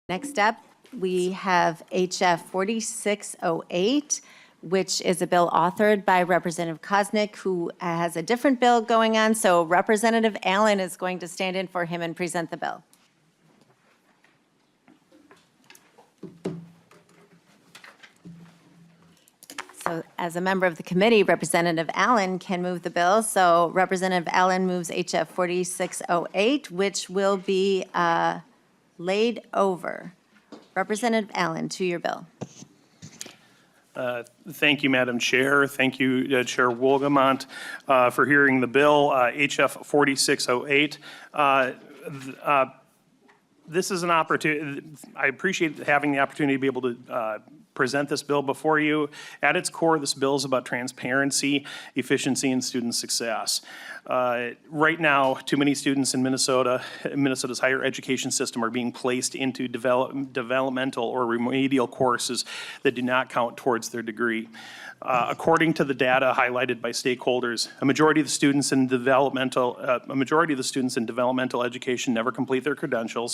Next up, we have HF 4608, which is a bill authored by Representative Koznick, who has a different bill going on. So Representative Allen is going to stand in for him and present the bill. So as a member of the committee, Representative Allen can move the bill. So Representative Allen moves HF 4608, which will be laid over. Representative Allen, to your bill. Thank you, Madam Chair. Thank you, Chair Wolgamont, for hearing the bill, HF 4608. This is an opportunity. I appreciate having the opportunity to be able to present this bill before you. At its core, this bill is about transparency, efficiency, and student success. Right now, too many students in Minnesota's higher education system are being placed into developmental or remedial courses that do not count towards their degree. According to the data highlighted by stakeholders, a majority of the students in developmental education never complete their credential.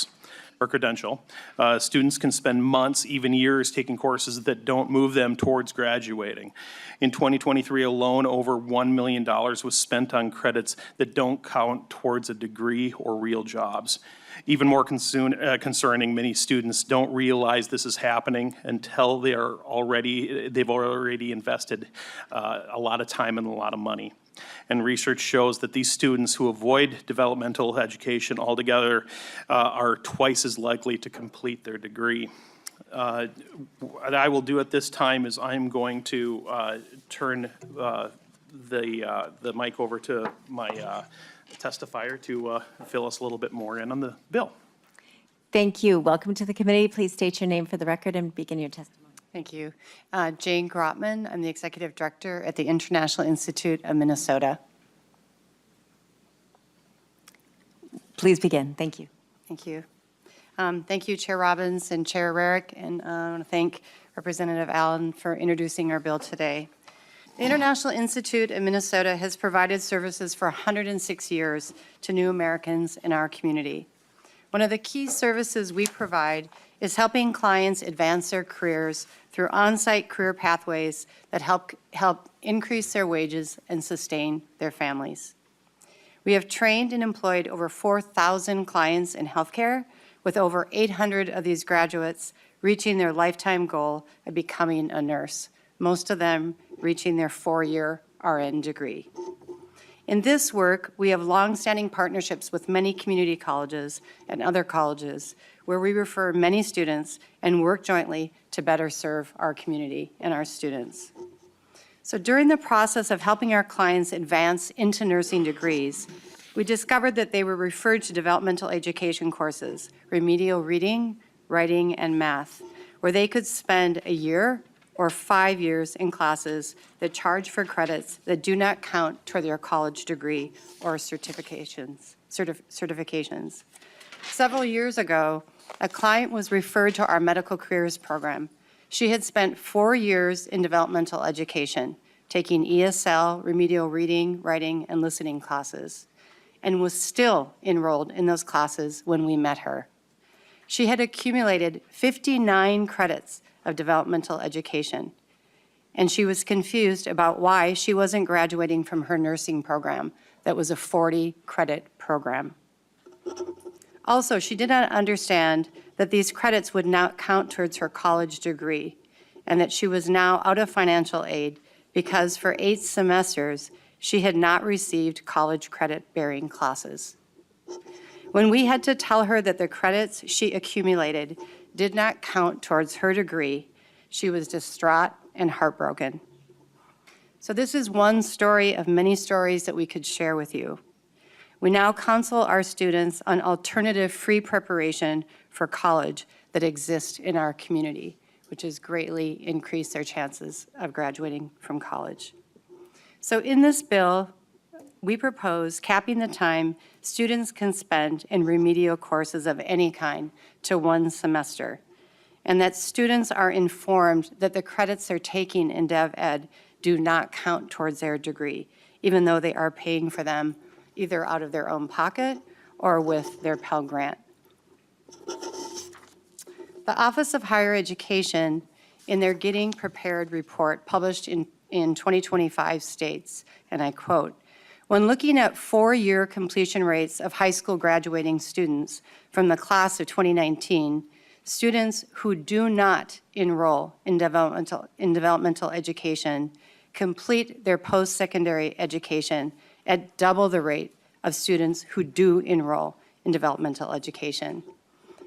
Students can spend months, even years, taking courses that don't move them towards graduating. In 2023 alone, over $1 million was spent on credits that don't count towards a degree or real jobs. Even more concerning, many students don't realize this is happening until they've already invested a lot of time and a lot of money. And research shows that these students who avoid developmental education altogether are twice as likely to complete their degree. What I will do at this time is I'm going to turn the mic over to my testifier to fill us a little bit more in on the bill. Thank you. Welcome to the committee. Please state your name for the record and begin your testimony. Thank you. Jane Grotman. I'm the Executive Director at the International Institute of Minnesota. Please begin. Thank you. Thank you. Thank you, Chair Robbins and Chair Rarick, and I want to thank Representative Allen for introducing our bill today. The International Institute of Minnesota has provided services for 106 years to new Americans in our community. One of the key services we provide is helping clients advance their careers through on-site career pathways that help increase their wages and sustain their families. We have trained and employed over 4,000 clients in healthcare, with over 800 of these graduates reaching their lifetime goal of becoming a nurse, most of them reaching their 4-year RN degree. In this work, we have long-standing partnerships with many community colleges and other colleges where we refer many students and work jointly to better serve our community and our students. So during the process of helping our clients advance into nursing degrees, we discovered that they were referred to developmental education courses, remedial reading, writing, and math, where they could spend a year or 5 years in classes that charge for credits that do not count toward their college degree or certifications. Several years ago, a client was referred to our medical careers program. She had spent 4 years in developmental education, taking ESL, remedial reading, writing, and listening classes, and was still enrolled in those classes when we met her. She had accumulated 59 credits of developmental education, and she was confused about why she wasn't graduating from her nursing program that was a 40-credit program. Also, she did not understand that these credits would not count towards her college degree and that she was now out of financial aid because for 8 semesters, she had not received college credit-bearing classes. When we had to tell her that the credits she accumulated did not count towards her degree, she was distraught and heartbroken. So this is one story of many stories that we could share with you. We now counsel our students on alternative free preparation for college that exist in our community, which has greatly increased their chances of graduating from college. So in this bill, we propose capping the time students can spend in remedial courses of any kind to 1 semester, and that students are informed that the credits they're taking in Dev Ed do not count towards their degree, even though they are paying for them either out of their own pocket or with their Pell Grant. The Office of Higher Education, in their Getting Prepared report published in 2025 states, and I quote, "When looking at four-year completion rates of high school graduating students from the class of 2019, students who do not enroll in developmental education complete their post-secondary education at double the rate of students who do enroll in developmental education.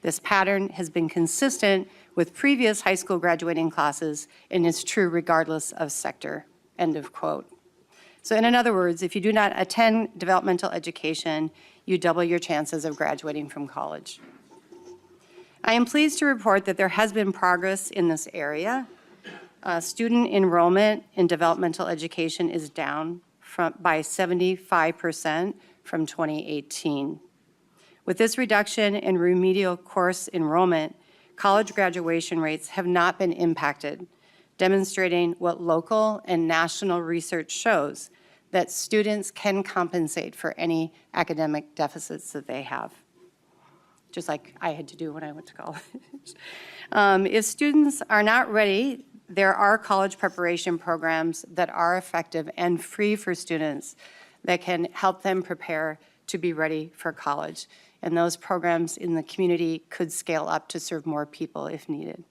This pattern has been consistent with previous high school graduating classes and is true regardless of sector," end of quote. So in other words, if you do not attend developmental education, you double your chances of graduating from college. I am pleased to report that there has been progress in this area. Student enrollment in developmental education is down by 75% from 2018. With this reduction in remedial course enrollment, college graduation rates have not been impacted, demonstrating what local and national research shows, that students can compensate for any academic deficits that they have, just like I had to do when I went to college. If students are not ready, there are college preparation programs that are effective and free for students that can help them prepare to be ready for college. And those programs in the community could scale up to serve more people if needed.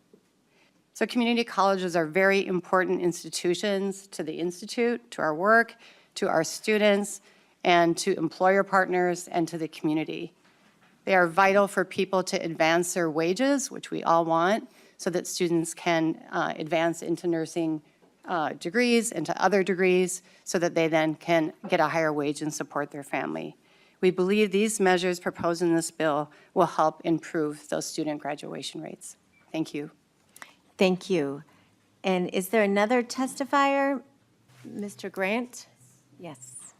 So community colleges are very important institutions to the Institute, to our work, to our students, and to employer partners and to the community. They are vital for people to advance their wages, which we all want, so that students can advance into nursing degrees, into other degrees, so that they then can get a higher wage and support their family. We believe these measures proposed in this bill will help improve those student graduation rates. Thank you. Thank you. And is there another testifier? Mr. Grant? Yes.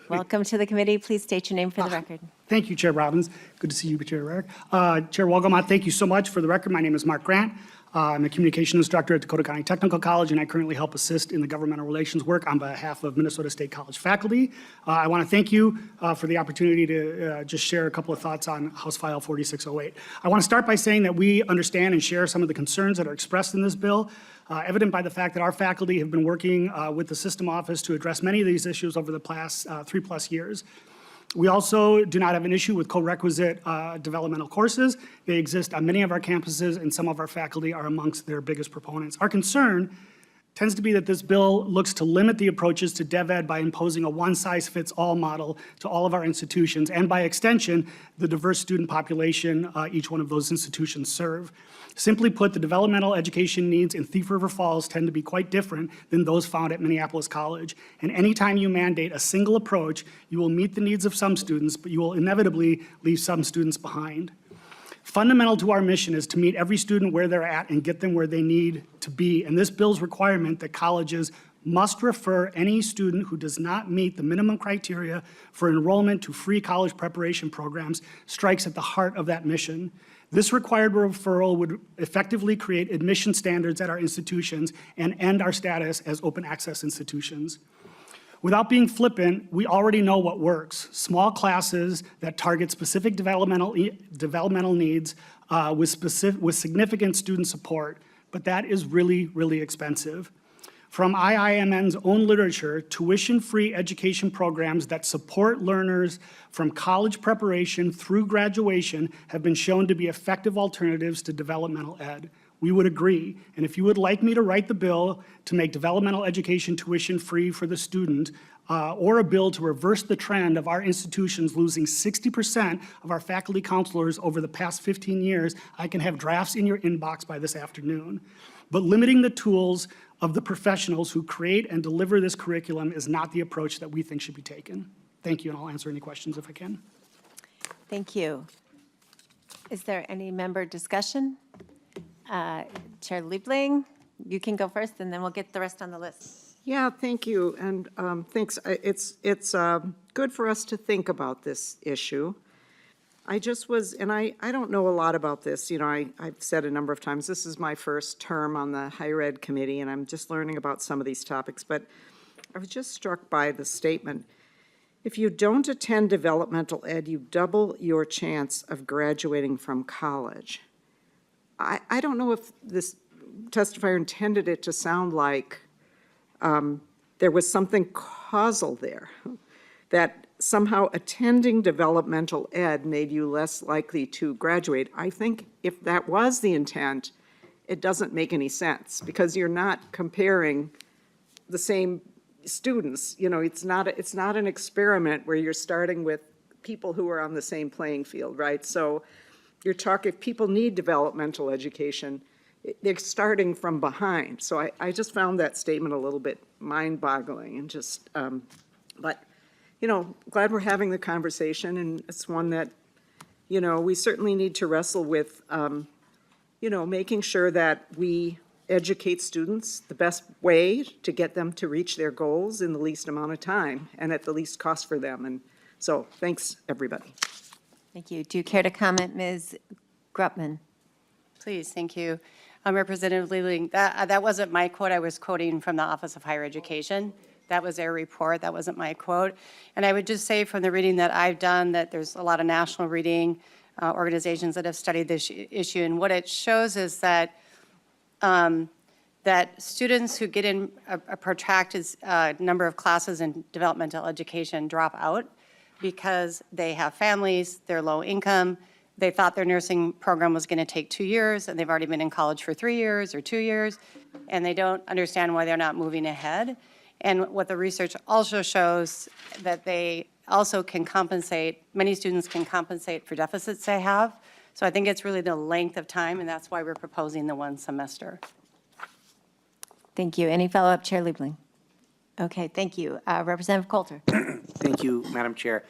Welcome to the committee. Please state your name for the record. Thank you, Chair Robbins. Good to see you, Chair Rarick. Chair Walgamot, thank you so much. For the record, my name is Mark Grant. I'm a communications instructor at Dakota County Technical College, and I currently help assist in the governmental relations work on behalf of Minnesota State College faculty. I want to thank you for the opportunity to just share a couple of thoughts on House File 4608. I want to start by saying that we understand and share some of the concerns that are expressed in this bill, evident by the fact that our faculty have been working with the system office to address many of these issues over the past 3+ years. We also do not have an issue with co-requisite developmental courses. They exist on many of our campuses, and some of our faculty are amongst their biggest proponents. Our concern tends to be that this bill looks to limit the approaches to dev ed by imposing a one-size-fits-all model to all of our institutions, and by extension, the diverse student population each one of those institutions serve. Simply put, the developmental education needs in Thief River Falls tend to be quite different than those found at Minneapolis College. And anytime you mandate a single approach, you will meet the needs of some students, but you will inevitably leave some students behind. Fundamental to our mission is to meet every student where they're at and get them where they need to be. And this bill's requirement that colleges must refer any student who does not meet the minimum criteria for enrollment to free college preparation programs strikes at the heart of that mission. This required referral would effectively create admission standards at our institutions and end our status as open access institutions. Without being flippant, we already know what works. Small classes that target specific developmental needs with significant student support, but that is really, really expensive. From IIMN's own literature, tuition-free education programs that support learners from college preparation through graduation have been shown to be effective alternatives to developmental ed. We would agree. And if you would like me to write the bill to make developmental education tuition-free for the student, or a bill to reverse the trend of our institutions losing 60% of our faculty counselors over the past 15 years, I can have drafts in your inbox by this afternoon. But limiting the tools of the professionals who create and deliver this curriculum is not the approach that we think should be taken. Thank you, and I'll answer any questions if I can. Thank you. Is there any member discussion? Chair Liebling, you can go first, and then we'll get the rest on the list. Yeah, thank you, and thanks. It's good for us to think about this issue. I just was, and I don't know a lot about this. You know, I've said a number of times, this is my first term on the higher ed committee, and I'm just learning about some of these topics. But was just struck by the statement, if you don't attend developmental ed, you double your chance of graduating from college. I don't know if this testifier intended it to sound like there was something causal there, that somehow attending developmental ed made you less likely to graduate. I think if that was the intent, it doesn't make any sense, because you're not comparing the same students. You know, it's not an experiment where you're starting with people who are on the same playing field, right? So you're talking, if people need developmental education, they're starting from behind. So I just found that statement a little bit mind-boggling, and just, but, you know, glad we're having the conversation, and it's one that, you know, we certainly need to wrestle with, you know, making sure that we educate students the best way to get them to reach their goals in the least amount of time and at the least cost for them. And so, thanks, everybody. Thank you. Do you care to comment, Ms. Grutman? Please, thank you. Representative Leeling, that wasn't my quote. I was quoting from the Office of Higher Education. That was their report. That wasn't my quote. And I would just say from the reading that I've done that there's a lot of national reading organizations that have studied this issue. And what it shows is that that students who get in a protracted number of classes in developmental education drop out because they have families, they're low income, they thought their nursing program was going to take 2 years, and they've already been in college for 3 years or 2 years, and they don't understand why they're not moving ahead. And what the research also shows, that they also can compensate, many students can compensate for deficits they have. So I think it's really the length of time, and that's why we're proposing the 1 semester. Thank you. Any follow-up, Chair Liebling? Okay, thank you. Representative Coulter. Thank you, Madam Chair.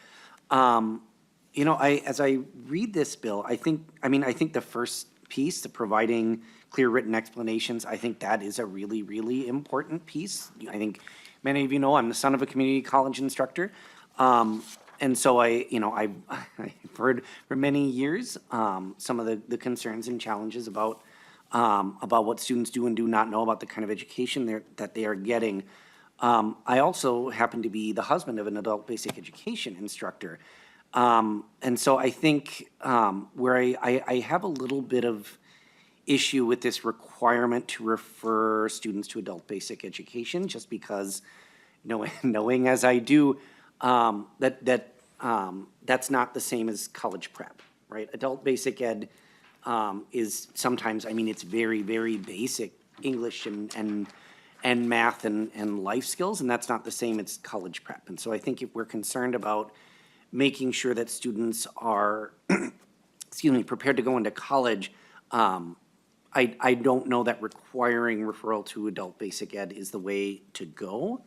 You know, as I read this bill, I think the first piece, the providing clear written explanations, I think that is a really, really important piece. I think many of you know I'm the son of a community college instructor. And so I've heard for many years some of the concerns and challenges about what students do and do not know about the kind of education that they are getting. I also happen to be the husband of an adult basic education instructor. And so I think where I have a little bit of issue with this requirement to refer students to adult basic education, just because knowing as I do, that's not the same as college prep, right? Adult basic ed is sometimes, it's very, very basic English and math and life skills, and that's not the same as college prep. And so I think if we're concerned about making sure that students are, prepared to go into college, I don't know that requiring referral to adult basic ed is the way to go.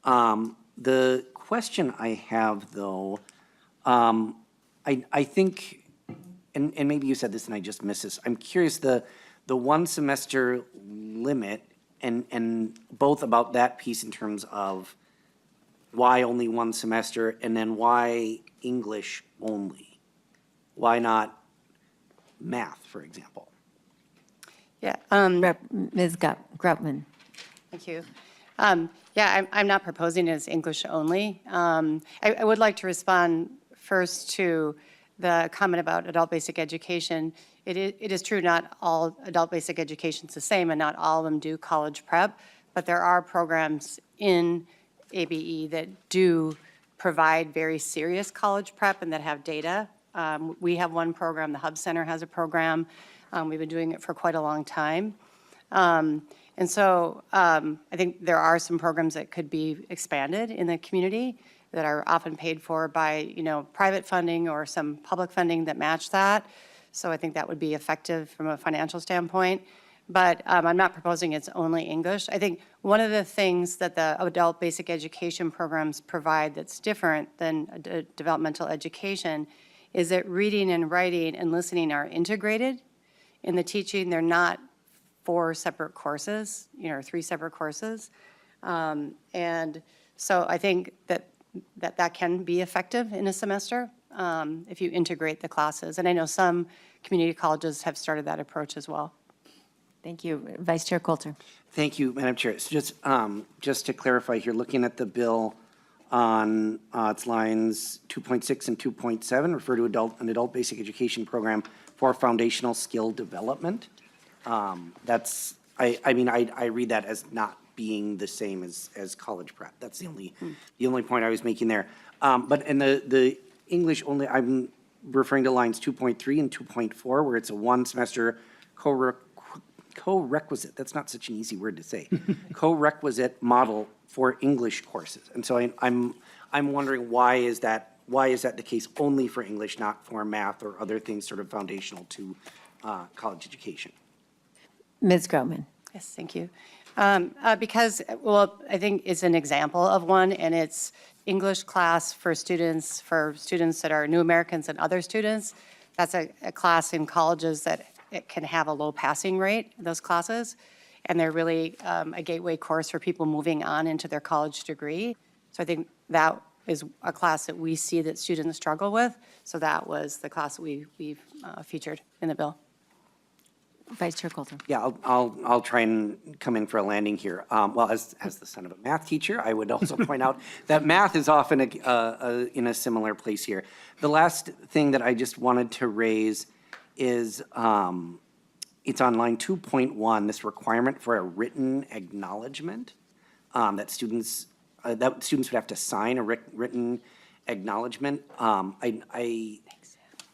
The question I have, though, I think, and maybe you said this and I just missed this, I'm curious, the 1 semester limit, and both about that piece in terms of why only 1 semester, and then why English only? Why not math, for example? Yeah. Ms. Grutman. Thank you. Yeah, I'm not proposing it as English only. I would like to respond first to the comment about adult basic education. It is true not all adult basic education is the same, and not all of them do college prep, but there are programs in ABE that do provide very serious college prep and that have data. We have one program, the Hub Center has a program. We've been doing it for quite a long time. And so I think there are some programs that could be expanded in the community that are often paid for by, private funding or some public funding that match that. So I think that would be effective from a financial standpoint. But I'm not proposing it's only English. I think one of the things that the adult basic education programs provide that's different than developmental education is that reading and writing and listening are integrated in the teaching. They're not 4 separate courses, or 3 separate courses. And so I think that can be effective in a semester if you integrate the classes. And I know some community colleges have started that approach as well. Thank you. Vice Chair Coulter. Thank you, Madam Chair. So just to clarify here, looking at the bill on its lines 2.6 and 2.7, refer to an adult basic education program for foundational skill development. That's, I mean, I read that as not being the same as college prep. That's the only point I was making there. But in the English only, I'm referring to lines 2.3 and 2.4, where it's a one-semester co-requisite, that's not such an easy word to say, co-requisite model for English courses. And so I'm wondering why is that the case only for English, not for math or other things sort of foundational to college education? Ms. Groman. Yes, thank you. Because, well, I think it's an example of one, and it's English class for students that are new Americans and other students. That's a class in colleges that it can have a low passing rate, those classes, and they're really a gateway course for people moving on into their college degree. So I think that is a class that we see that students struggle with. So that was the class that we've featured in the bill. Vice Chair Coulter. Yeah, I'll try and come in for a landing here. Well, as the son of a math teacher, I would also point out that math is often in a similar place here. The last thing that I just wanted to raise is it's on line 2.1, this requirement for a written acknowledgement that students would have to sign a written acknowledgement. I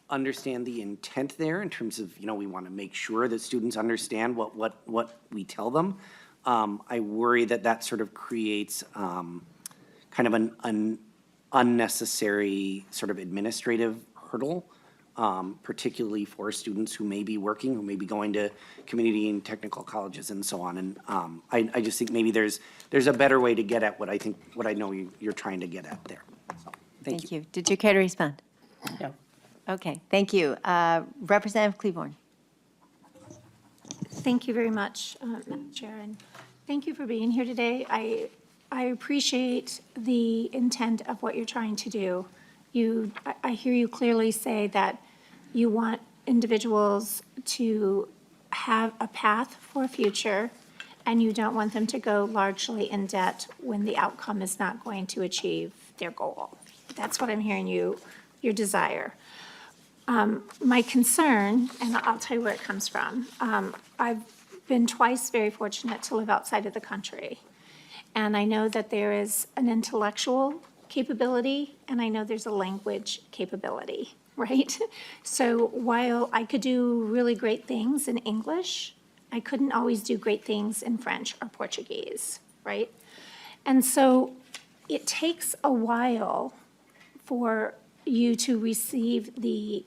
understand the intent there in terms of, we want to make sure that students understand what we tell them. I worry that sort of creates kind of an unnecessary sort of administrative hurdle, particularly for students who may be working, who may be going to community and technical colleges and so on. And I just think maybe there's a better way to get at what I know you're trying to get at there. So, thank you. Did you care to respond? No. Okay, thank you. Representative Cleaborn. Thank you very much, Madam Chair, and thank you for being here today. I appreciate the intent of what you're trying to do. I hear you clearly say that you want individuals to have a path for a future, and you don't want them to go largely in debt when the outcome is not going to achieve their goal. That's what I'm hearing your desire. My concern, and I'll tell you where it comes from, I've been twice very fortunate to live outside of the country. And I know that there is an intellectual capability, and I know there's a language capability, right? So while I could do really great things in English, I couldn't always do great things in French or Portuguese, right? And so it takes a while for you to receive the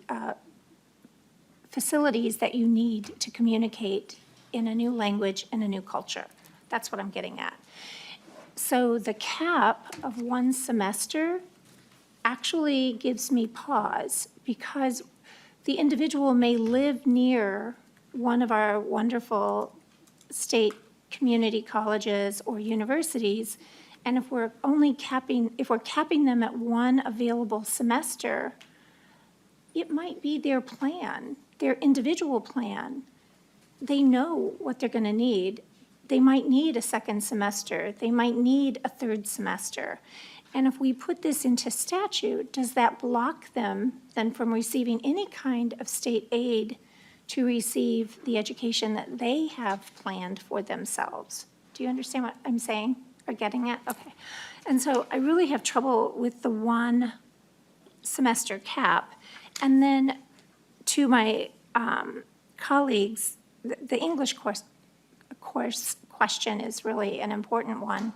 facilities that you need to communicate in a new language and a new culture. That's what I'm getting at. So the cap of one semester actually gives me pause because the individual may live near one of our wonderful state community colleges or universities, and if we're capping them at one available semester, it might be their plan, their individual plan. They know what they're going to need. They might need a second semester. They might need a third semester. And if we put this into statute, does that block them then from receiving any kind of state aid to receive the education that they have planned for themselves? Do you understand what I'm saying or getting at? Okay. And so I really have trouble with the one semester cap. And then to my colleagues, the English course question is really an important one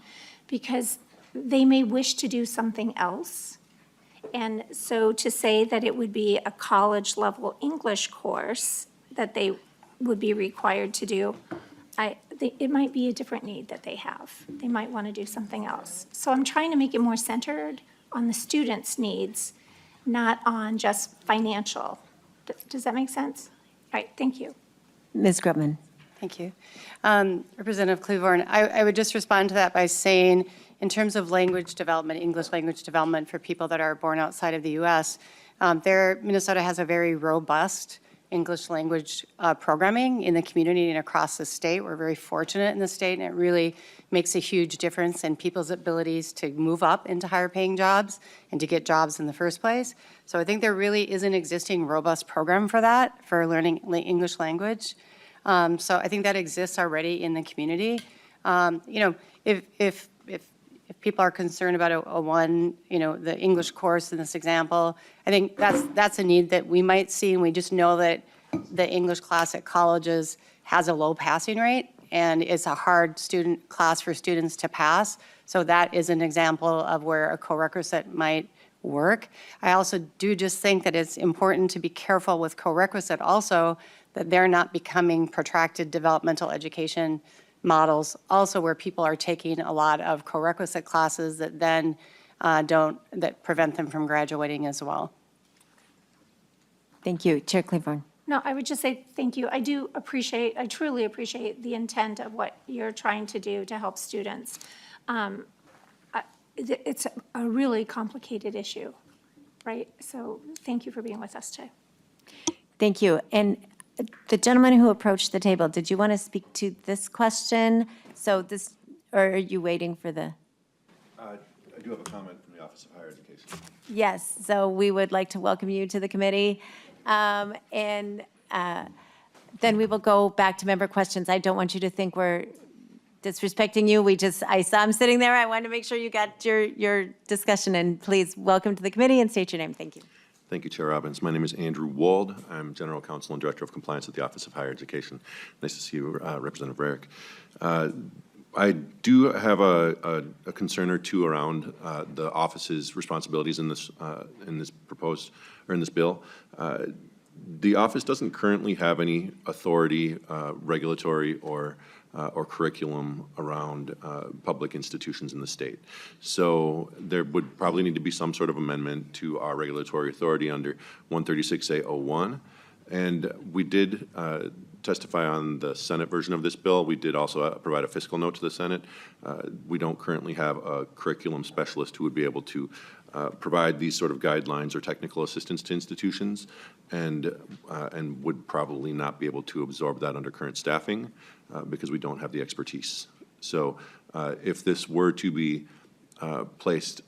because they may wish to do something else. And so to say that it would be a college level English course that they would be required to do, it might be a different need that they have. They might want to do something else. So I'm trying to make it more centered on the students' needs, not on just financial. Does that make sense? All right, thank you. Ms. Grubman. Thank you. Representative Cleaborn, I would just respond to that by saying, in terms of language development, English language development for people that are born outside of the U.S., Minnesota has a very robust English language programming in the community and across the state. We're very fortunate in the state, and it really makes a huge difference in people's abilities to move up into higher paying jobs and to get jobs in the first place. So I think there really is an existing robust program for that, for learning English language. So I think that exists already in the community. If people are concerned about a one, the English course in this example, I think that's a need that we might see, and we just know that the English class at colleges has a low passing rate, and it's a hard class for students to pass. So that is an example of where a co-requisite might work. I also do just think that it's important to be careful with co-requisite also, that they're not becoming protracted developmental education models, also where people are taking a lot of co-requisite classes that then that prevent them from graduating as well. Thank you. Chair Claiborne. No, I would just say thank you. I truly appreciate the intent of what you're trying to do to help students. It's a really complicated issue, right? So thank you for being with us today. Thank you. And the gentleman who approached the table, did you want to speak to this question? Or are you waiting for the? I do have a comment from the Office of Higher Education. Yes, so we would like to welcome you to the committee. And then we will go back to member questions. I don't want you to think we're disrespecting you. I saw him sitting there. I wanted to make sure you got your discussion, and please welcome to the committee and state your name. Thank you. Thank you, Chair Robbins. My name is Andrew Wald. I'm General Counsel and Director of Compliance at the Office of Higher Education. Nice to see you, Representative Rarick. I do have a concern or two around the office's responsibilities in this proposed or in this bill. The office doesn't currently have any authority, regulatory or curriculum around public institutions in the state. So there would probably need to be some sort of amendment to our regulatory authority under 136A01. And we did testify on the Senate version of this bill. We did also provide a fiscal note to the Senate. We don't currently have a curriculum specialist who would be able to provide these sort of guidelines or technical assistance to institutions, and would probably not be able to absorb that under current staffing because we don't have the expertise. So if this were to be placed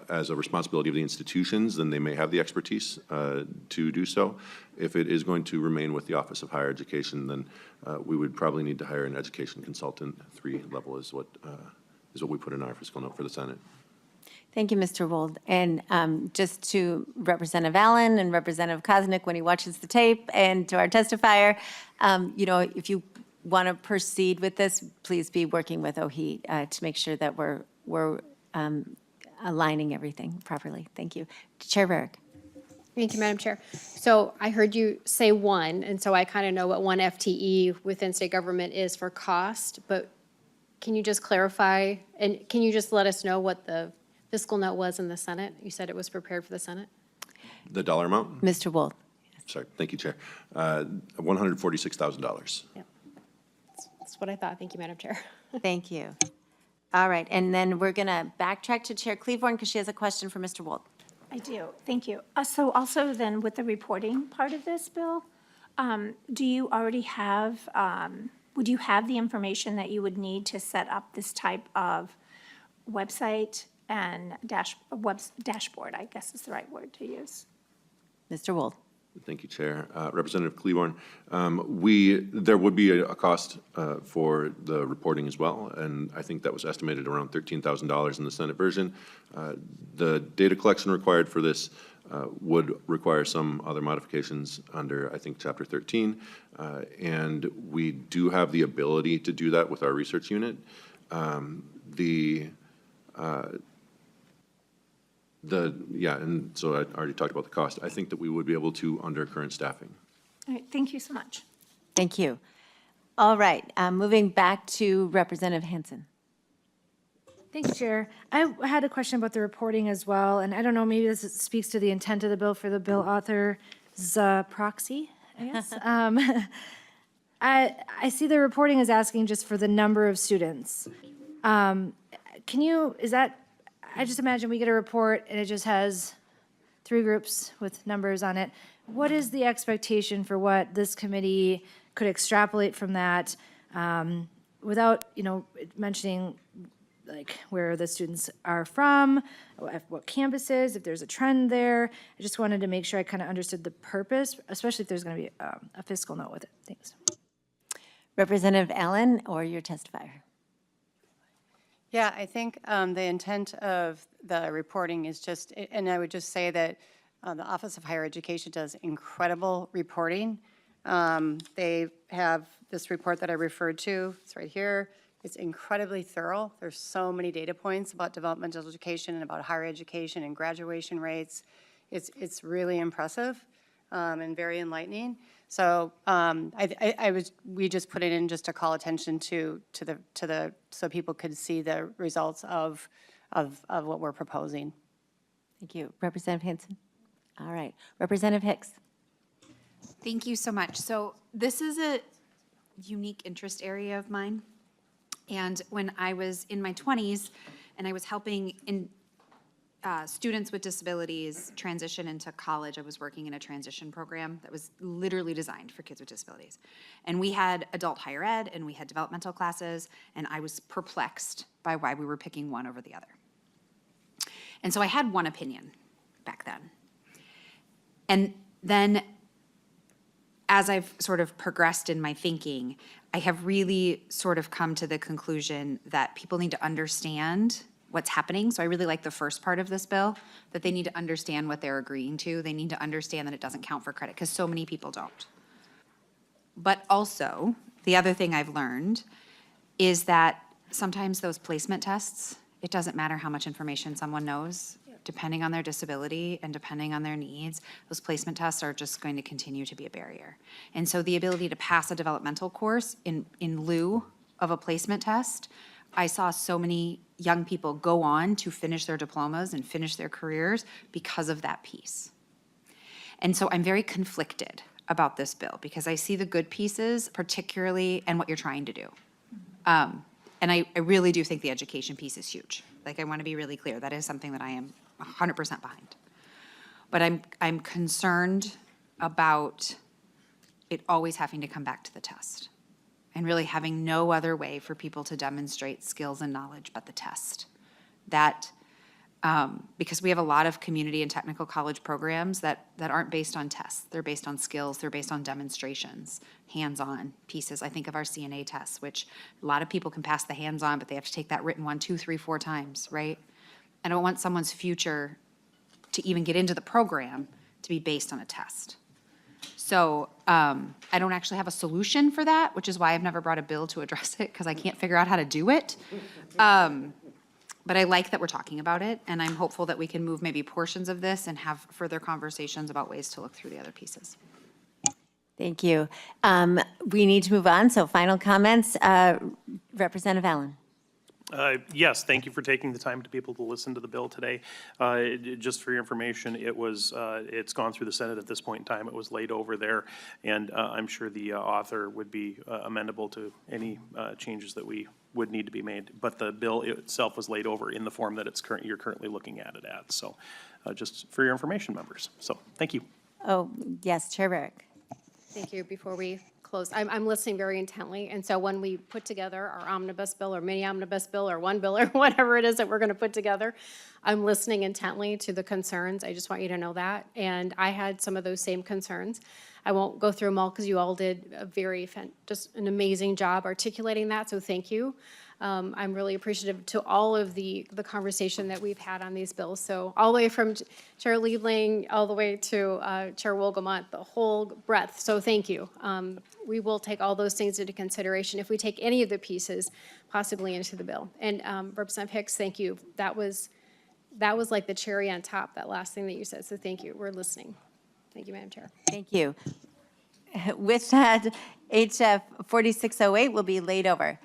as a responsibility of the institutions, then they may have the expertise to do so. If it is going to remain with the Office of Higher Education, then we would probably need to hire an education consultant. 3 level is what we put in our fiscal note for the Senate. Thank you, Mr. Wold. And just to Representative Allen and Representative Koznick, when he watches the tape, and to our testifier, if you want to proceed with this, please be working with OHE to make sure that we're aligning everything properly. Thank you. Chair Rarick. Thank you, Madam Chair. So I heard you say 1, and so I kind of know what 1 FTE within state government is for cost, but can you just clarify, and can you just let us know what the fiscal note was in the Senate? You said it was prepared for the Senate? The dollar amount? Mr. Wold. Sorry, thank you, Chair. $146,000. Yep. That's what I thought. Thank you, Madam Chair. Thank you. All right, and then we're going to backtrack to Chair Claiborne because she has a question for Mr. Wold. I do, thank you. So also then with the reporting part of this bill, do you already have, would you have the information that you would need to set up this type of website and dashboard, I guess is the right word to use? Mr. Wold. Thank you, Chair. Representative Claiborne, there would be a cost for the reporting as well, and I think that was estimated around $13,000 in the Senate version. The data collection required for this would require some other modifications under, I think, Chapter 13, and we do have the ability to do that with our research unit. And so I already talked about the cost. I think that we would be able to under current staffing. All right, thank you so much. Thank you. All right, moving back to Representative Hansen. Thanks, Chair. I had a question about the reporting as well, and I don't know, maybe this speaks to the intent of the bill for the bill author's proxy, I guess. I see the reporting is asking just for the number of students. I just imagine we get a report and it just has three groups with numbers on it. What is the expectation for what this committee could extrapolate from that, without, mentioning like where the students are from, what campuses, if there's a trend there? I just wanted to make sure I kind of understood the purpose, especially if there's going to be a fiscal note with it. Thanks. Representative Allen, or your testifier? Yeah, I think the intent of the reporting is just, and I would just say that the Office of Higher Education does incredible reporting. They have this report that I referred to, it's right here. It's incredibly thorough. There's so many data points about developmental education and about higher education and graduation rates. It's really impressive and very enlightening. So we just put it in just to call attention to the so people could see the results of what we're proposing. Thank you. Representative Hanson? All right. Representative Hicks? Thank you so much. So this is a unique interest area of mine. And when I was in my 20s and I was helping students with disabilities transition into college, I was working in a transition program that was literally designed for kids with disabilities. And we had adult higher ed and we had developmental classes, and I was perplexed by why we were picking one over the other. And so I had one opinion back then. And then as I've sort of progressed in my thinking, I have really sort of come to the conclusion that people need to understand what's happening. So I really like the first part of this bill, that they need to understand what they're agreeing to. They need to understand that it doesn't count for credit, because so many people don't. But also, the other thing I've learned is that sometimes those placement tests, it doesn't matter how much information someone knows. Depending on their disability and depending on their needs, those placement tests are just going to continue to be a barrier. And so the ability to pass a developmental course in lieu of a placement test, I saw so many young people go on to finish their diplomas and finish their careers because of that piece. And so I'm very conflicted about this bill because I see the good pieces, particularly, and what you're trying to do. And I really do think the education piece is huge. Like, I want to be really clear, that is something that I am 100% behind. But I'm concerned about it always having to come back to the test and really having no other way for people to demonstrate skills and knowledge but the test. That, because we have a lot of community and technical college programs that aren't based on tests. They're based on skills, they're based on demonstrations, hands-on pieces. I think of our CNA tests, which a lot of people can pass the hands-on, but they have to take that written 1, 2, 3, 4 times, right? I don't want someone's future to even get into the program to be based on a test. So I don't actually have a solution for that, which is why I've never brought a bill to address it, because I can't figure out how to do it. But I like that we're talking about it, and I'm hopeful that we can move maybe portions of this and have further conversations about ways to look through the other pieces. Thank you. We need to move on, so final comments. Representative Allen. Yes, thank you for taking the time to be able to listen to the bill today. Just for your information, it's gone through the Senate at this point in time. It was laid over there, and I'm sure the author would be amenable to any changes that we would need to be made. But the bill itself was laid over in the form that you're currently looking at it at. So just for your information, members. So thank you. Oh, yes, Chair Barrick. Thank you. Before we close, I'm listening very intently, and so when we put together our omnibus bill or mini omnibus bill or one bill or whatever it is that we're going to put together, I'm listening intently to the concerns. I just want you to know that, and I had some of those same concerns. I won't go through them all because you all did just an amazing job articulating that, so thank you. I'm really appreciative to all of the conversation that we've had on these bills. So all the way from Chair Liebling all the way to Chair Wolgamott, the whole breadth. So thank you. We will take all those things into consideration if we take any of the pieces possibly into the bill. And Representative Hicks, thank you. That was like the cherry on top, that last thing that you said. So thank you. We're listening. Thank you, Madam Chair. Thank you. With that, HF 4608 will be laid over.